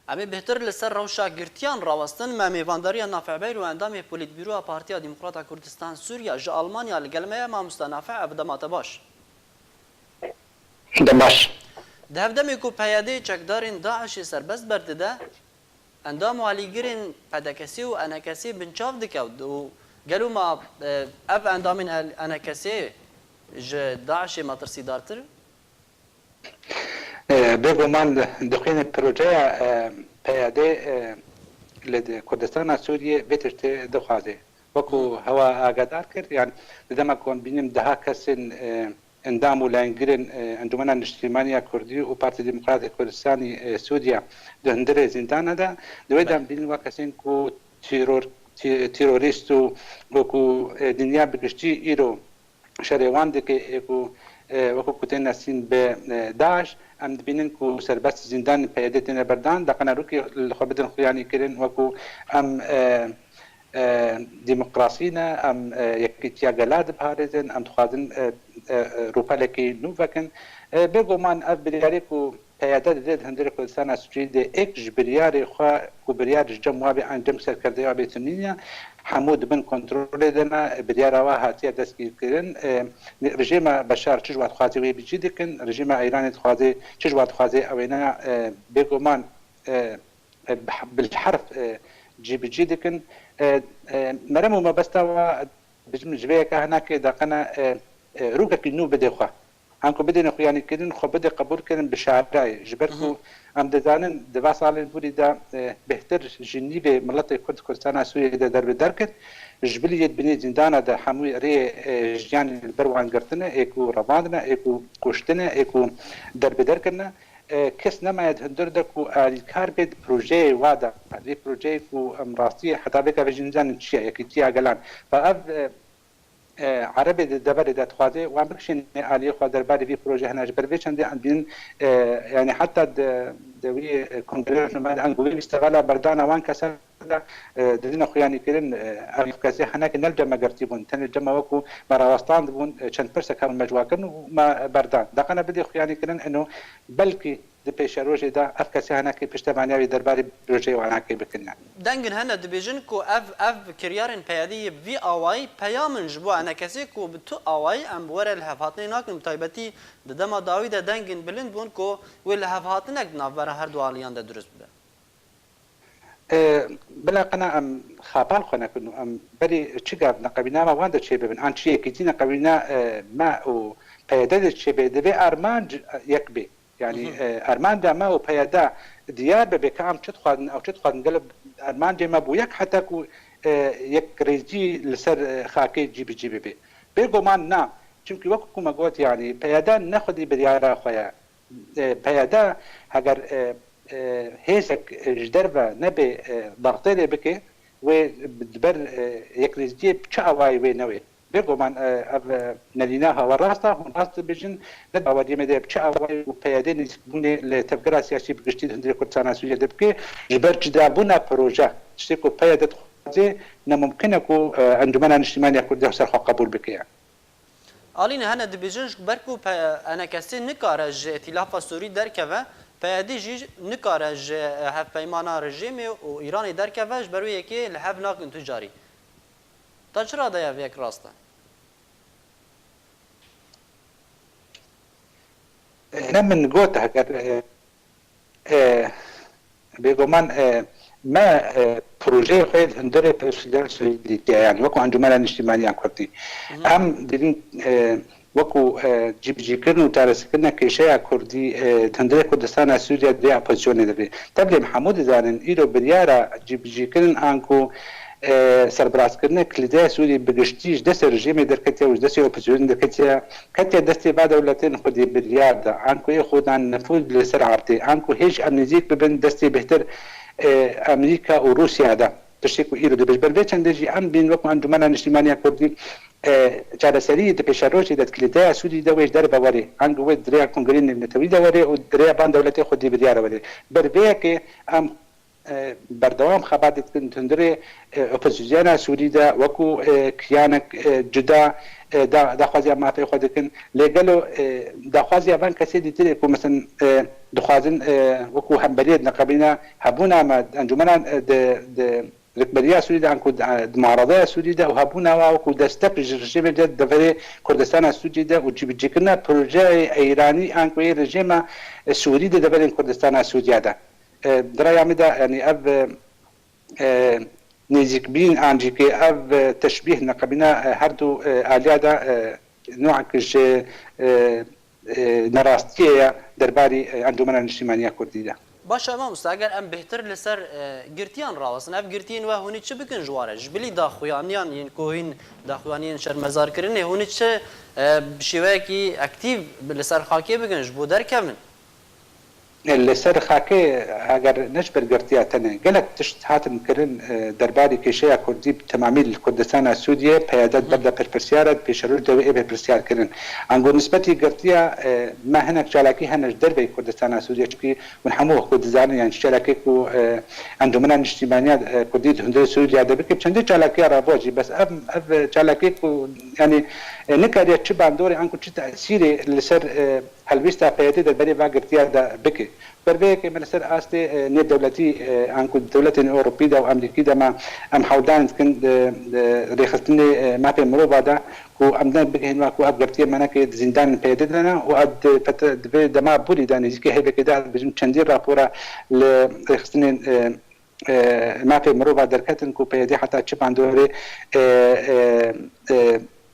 امی بهتر لسر روشا گرتیان راوستن ما میوانداری نافعبیر و اندام پولیت بیرو پارتیا دموکرات کردستان سوریا ژ آلمانیا لگلمه ما مستنافع ابدامات باش دماش دهفدمی کو پیاده چکدارین داعش سربست برده اندام والیگرین پدکسی و انکسی بنچاف دکود و گلو ما اف اندامین انکسی ج داعش مترسی دارتر بگو من دخین پروژه پیاده لد کردستان سوریه بهترت دخواده وکو هوا آگادار کرد یعنی دما کن بینیم ده کسین اندام ولانگرین انجمن اجتماعی کردی و پارتی دموکرات کردستانی سوریا دهندره زندان ده دویدم بینیم وکسین کو تیروریست و کو دنیا بگشتی ایرو شریوان دکه کو وکو کتن نسین به داعش ام دبینن کو سربست زندان پیاده تن بردان دقنا روکی خبدن خویانی کرن وکو ام ديمقراطينا ام يكتيا جلاد بهارزن ام تخادن روبالكي نوفكن بيغومان اف برياريكو پیادت زد هندر کردستان سوریه ایک جبریاری خوا کوبریار جمع وابی انجام سر کرده وابی تنینیا حمود بن کنترل دنا بریار آوا هاتیه دستگیر کردن رژیم بشار چجوات خوازی وی بجید کن رژیم ایرانی خوازی چجوات خوازی اوینا بگمان بالحرف جی بجید کن مرمو ما بستوا بجمع که هناك دقنا روكك النوب بدي خوا انكو بدنا خوياني كدن خو بدي قبول كدن بشارعي جبركو ام دزانن دبا سالين بودي دا بهتر جنيبه ملت كردستان سوريا دا درب دركت جبليه بني زندانا دا حموي ري جيان البروان قرتنا ايكو رباندنا ايكو كوشتنا ايكو درب دركنا کس نماید هندر دکو الکار بید پروژه وادا لی پروژه کو امراسی حتی بکا بجنزان چیه یکی تیا گلان فاف عربي دبر ده خواده وان بكشين عليه خواده درباري في بروجه هنا جبر بيش عندي عندين يعني حتى دوي كونغرس ما عن قوي بيشتغل بردانا وان كسر ددينا خوياني كيرن افكاسي هناك نلجم قرتيبون تن الجما وكو مراوستان بون چند برسه كان مجواكن وما بردان دقنا بدي خوياني كيرن انه بلكي د پیشروجه دا افکاسي هناك پشتمانیاوی درباري بروجه واناكي بكنا دنگن هنا دبيجن كو اف كريارن پیادي في اواي پیامن جبو انا كسي كو بتو اواي ام ور الهفاتني ناكن تايبتي دما داوي دا دنگن بلند بون كو ول هفاتنك نافر هر دواليان دا درست بده بلا قنا ام خابال خنا كنو ام بري تشيغاب نقبينا ما واندا تشيبه ان تشي كيتينا قبينا ما او پیاده تشيبه دبي ارمان يكبي يعني ارمان دما و پیاده ديار بكام تدخل او تدخل قلب ارمان دما بويك حتى كو يك ريجي لسر خاكي جي بي بيغومان نا چونكي وقت ما قلت يعني پیاده ناخذ بدياره خويا پیاده اگر هيسك جدربه نبي ضغطي بك ودبر يكريزدي بشاواي وينوي بيغومان نليناها وراستا ونراست بيجن ندعوا ديما دي بشاواي وبيادين يسبوني لتفكير سياسي بقشتي هندري كردستان سوريا دبكي جبر جدابونا بروجه تشتكو بيادة خوازي نممكنكو انجمن اجتماعي كردي سر قبول بك يعني آلين هنا دبيجن بركو انا كسي نكارج ائتلاف سوري دركفه پیادی جی نکارج هف پیمانا رژیم و ایرانی در کفش بروی یکی لحف ناکن تجاری تا چرا دایا یک راسته نمن قوت هكذا بيقومان ما بروجي خيل هندري بسلال سويدي يعني وكو انجمن اجتماعي كردي ام دين وكو جيبجيكن وتارسكن كيشيا كردي تندري كردستان سوريا دي اپوزيشن دبي تبلي محمود زانن ايرو بريارا جيبجيكن انكو سربراسكن كليدا سوري بگشتيش دس رژیم دركتيا وش دس اپوزيشن دركتيا كتيا دستي بعد دولتين خدي بريار دا انكو يخودان نفوذ لسرعتي انكو هيج امنيزيك ببن دستي بهتر امريكا وروسيا دا تشيكو ايرو دبي بالبيتشن دجي ام بين وكو انجمن اجتماعي كردي جالسري د پېشروج د کلیدا سودی د وې در باوري انګ و دریا کنګرین نتوی دا وره او دریا باندې دولت خو دی بیا وره بربه کې ام بردوام خبرت تندري اپوزيسيون سوري دا وكو كيانك جدا داخوازی ما پی خود کن لگلو داخوازی آن کسی دیتری که مثلا دخوازن وکو همبرید نقابینا هبونا ما انجمنا ركبرية سوريا عن معارضة سوريا وهبونا وكو دستك رجيم جد دفري كردستان سوريا وجيب جيكنا بروجي ايراني عن كوي رجيم سوري دفري كردستان سوريا ده درايا مدا يعني اب نيزك بين انجيكي اب تشبيه نقبنا هردو اليادا نوع كش نراستيه درباري عندنا الاجتماعيه كرديه باشه ما مستعجل ام بهتر لسر گرتیان راوسن اف گرتین و هونی چه بکن جواره جبلی داخویانیان ین کوهین داخویانیان شر مزار کرنه هونی چه بشیوه کی اکتیو لسر خاکی بکن جبو در کمن لسر خاكي اگر نجبر قرتياتنا قالك تشت هاتن كرن درباري كيشيا كردي بتماميل الكردستان السورية بيادات بدأ بالبرسيارات بشروط دوائي بالبرسيار كرن عنقو نسبتي قرتيا ما هناك جالاكي هناش دربي كردستان السورية چكي ونحموه كردزان يعني جالاكي كو عنده منا اجتماعيات كردي هندي سوريا دبكي بچنده جالاكي رابوجي بس اب جالاكي كو يعني نكاريا چه باندوري عنقو چه تأثيري لسر هلويستا بيادي درباري باقرتيا دا بكي بربيك من سر آستي نيب دولتي عنكو دولة أوروبية أو أمريكية ما أم حودان كن ريختني ما في مروبا دا كو أمدان بكهن ما كو أبغرتي مناك زندان بيدنا وأد دما بولي داني زكي هي بكده بجم تشندير رابورا لريختني ما في مروبا دركتن كو بيدي حتى تشوف عندوري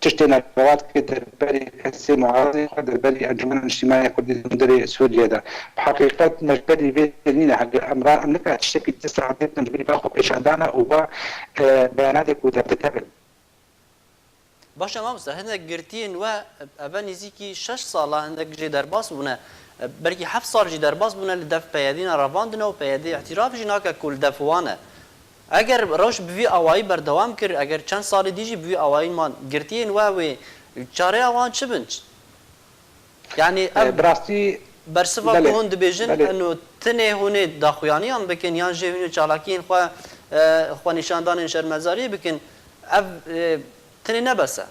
تشتينا مواد كده بالي كسي معارضي قدر بالي أنجمن الاجتماعية كردي مدري سوريا ده بحقيقة مجبري بيننا حق أمراء أمريكا تشتكي تسرع عدد مجبري باخو إيش عندنا وبا بياناتك وتبتكبل باشه ما مست هندك گرتین و ابن زیکی 6 ساله هندك جي درباس بونه بلکه 7 سال جي درباس بونه لدف پیادین رواندن و پیادی اعتراف جناک کل دفوانه اگر روش بوی اوایی بردوام کرد اگر چند سال دیجی بوی اوایی ما گرتین و چاره اوان چه بنج یعنی براستي برصفا كون دبيجن انه تنه هون داخويانيان بكن يان جيفينو چالاكين خو نشاندان شرمزاري بكن اف تنه نبسه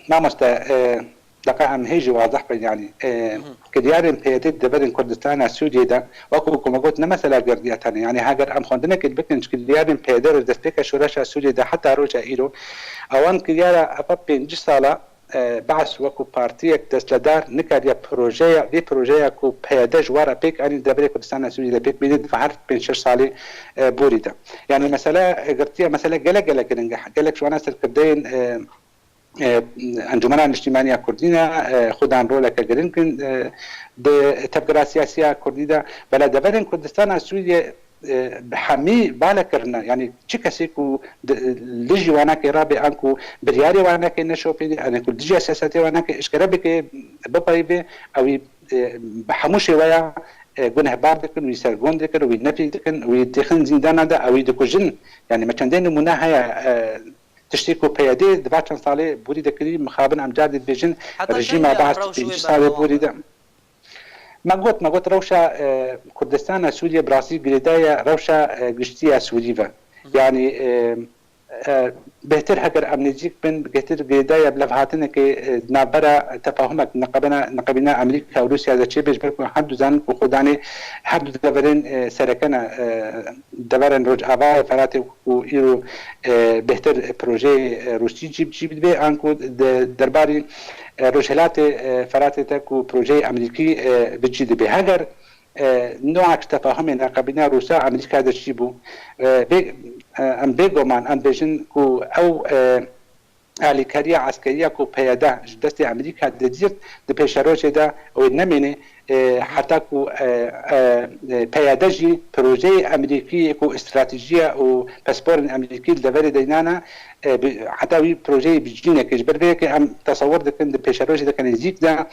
ما مستا دقا ام هيجي واضح يعني كديارين بيدت دبرن كردستان السوري ده وكو كما قلت مثلا قردياتنا يعني هاجر ام خندنا كدبكن كديارين بيدر دسبيكا شوراشا السوري ده حتى روجا ايرو اوان كديارا ابين جسالا بعث وكو بارتيك دسلدار نكاد بروجيا كو بيدا جوارا بيك اني دبري كردستان السوري ده بيك بيد فعرف بين 6 سالي بوريدا يعني مثلا قرتيا مثلا قلق كننجح قالك شو انا سركدين انجمن الاجتماعية كردينا خدان رولا كجرينكن بتبقى سياسية كرديدا بلا دبرن كردستان السوري بحمي بالا كرنا يعني تشكسيكو لجي وانا كرابي انكو برياري وانا كنشوفي انا كل دجي سياساتي وانا كاشكرابك ببايبي او بحموشي ويا گناه بار دکن وی سرگون دکن وی نفی دکن وی دخن زندان ده او دکو جن يعني ما چندین نمونه هيا تشتيكو بيادي دفع چند ساله بوري دكري مخابن امجاد بيجن رژیم بعد 5 ساله بوري ده ما قلت روشا كردستان سوريا برازيل جريدايا روشا گشتي سوريا يعني بهتر هكر امنيجيك بن بهتر جريدايا بلفهاتنا كي نابرا تفاهمك نقبنا امريكا وروسيا ذا تشي بيجبركم حد زان وخداني حد دبرين سركنا دبرن روج ابا فراتي ويرو بهتر بروجي روسي جيب بي انكو درباري روجلات فراتي تكو بروجي امريكي بجيد بي هاجر نوع تفاهم نقبنا روسيا امريكا ذا تشيبو ام بيجومان ام بيجن كو او اليكاريا عسكريه كو بيادا دست امريكا دزيرت دبيشاروش دا او نميني حتى كو بياداجي بروجي امريكي كو استراتيجيه او باسبور امريكي دبر دينانا حتى وي بروجي بيجينا كجبر بك ام تصور دكن دبيشاروش دا كان يزيك دا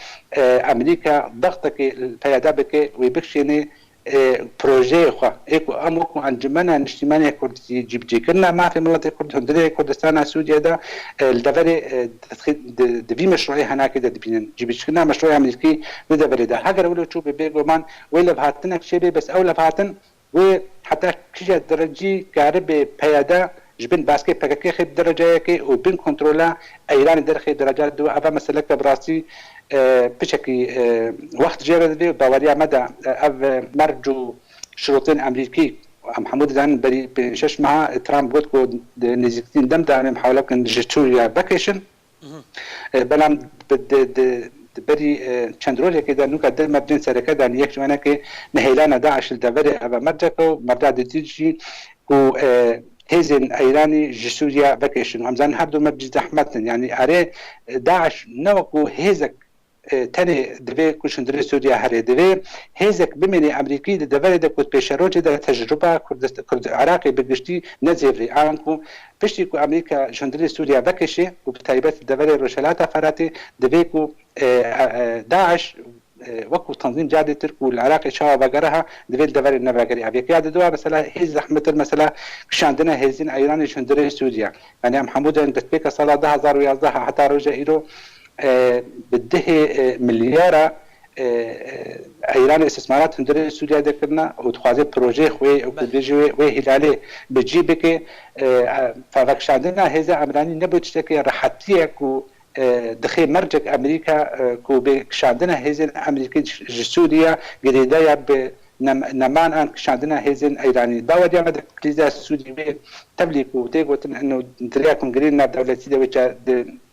امريكا ضغطك البيادا بك ويبكشيني بروجي خو ايكو امكو انجمنا الاجتماعيه كردي جيب كنا ما في ملت كرد هندري كردستان السوريه ده الدبري دبي مشروع هناك ده دبين جيب كنا مشروع امريكي بدبري ده هاجر ولو تشوف بيجومان ولا بهاتنا شيء بس اول بهاتن وحتى كيجا درجي قارب بيادا جبن باسكي بكاكي خي درجه كي وبين كنترولا ايران درخي درجات دو ابا مساله براسي بشكي وقت جيرد باوريا مدى اف مرجو شروطين امريكي محمود زان بري بشش مع ترامب قلت كو نزيكتين دم دعم محاولة كن جتوريا باكيشن بلام بري چندرول كده نوكا دل مبدين سركة دان يك جوانا كي نهيلانا داعش الدبري ابا مرجكو مرجع دتيجي كو هيزن ايراني جسوريا باكيشن وامزان هردو مبجي زحمتن يعني اري داعش نوكو هيزك تاني دبي كوشن دري سوريا هري دبي هيزك بمني امريكي دبي دا كنت بيشروج دا تجربه كرد عراقي بقشتي نزيري عنكو بشتي كو امريكا جندري سوريا بكشي وبتايبات دبي روشلاتا فراتي دبي كو داعش وكو تنظيم جادي تركو العراقي شاوا بقرها دبي النباقري ابيك يا دوا مثلا هيز احمد المساله كش عندنا هيزين ايراني جندري سوريا يعني محمود عند بيك صلاه 2011 حتى رجع ايرو بده مليار ايران استثمارات هندري سوريا ذكرنا وتخازي بروجي خوي او بيجي وهلالي بجيبك فاكش عندنا هذا امراني نبوتشتكي راحتيه كو دخي مرجك امريكا كو بكش عندنا هذا امريكي سوريا جديده ب نمان ان كش عندنا هذا ايراني باودي ما كليزا سوريا تبليك وتيغوتن انه درياكم جرينا دولتي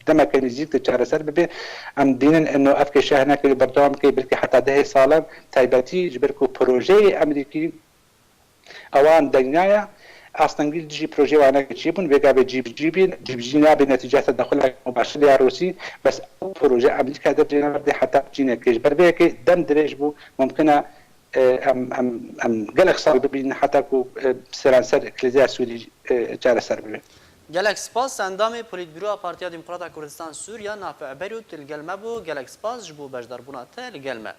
دما كان يزيد تشار سر ببي ام دينن انه افك شهنا كي بردوام كي بلكي حتى ده سالم تايبتي جبركو بروجي امريكي اوان دنيايا اصلا جي بروجي وانا كتشيبون فيغا جيبنا بنتيجه تدخل مباشر يا روسي بس بروجي امريكا درجنا بدي حتى جينا كيش بربيكي دم دريجبو ممكن ام قلق صار بين حتى كو سرانسر اكليزيا سوري جار سر ببي گلک سپاس اندام پولیت بیرو پارتیا دموکرات کردستان سوریا نافع بیروت الگلمه بو گلک سپاس جبو بجدار بوناته الگلمه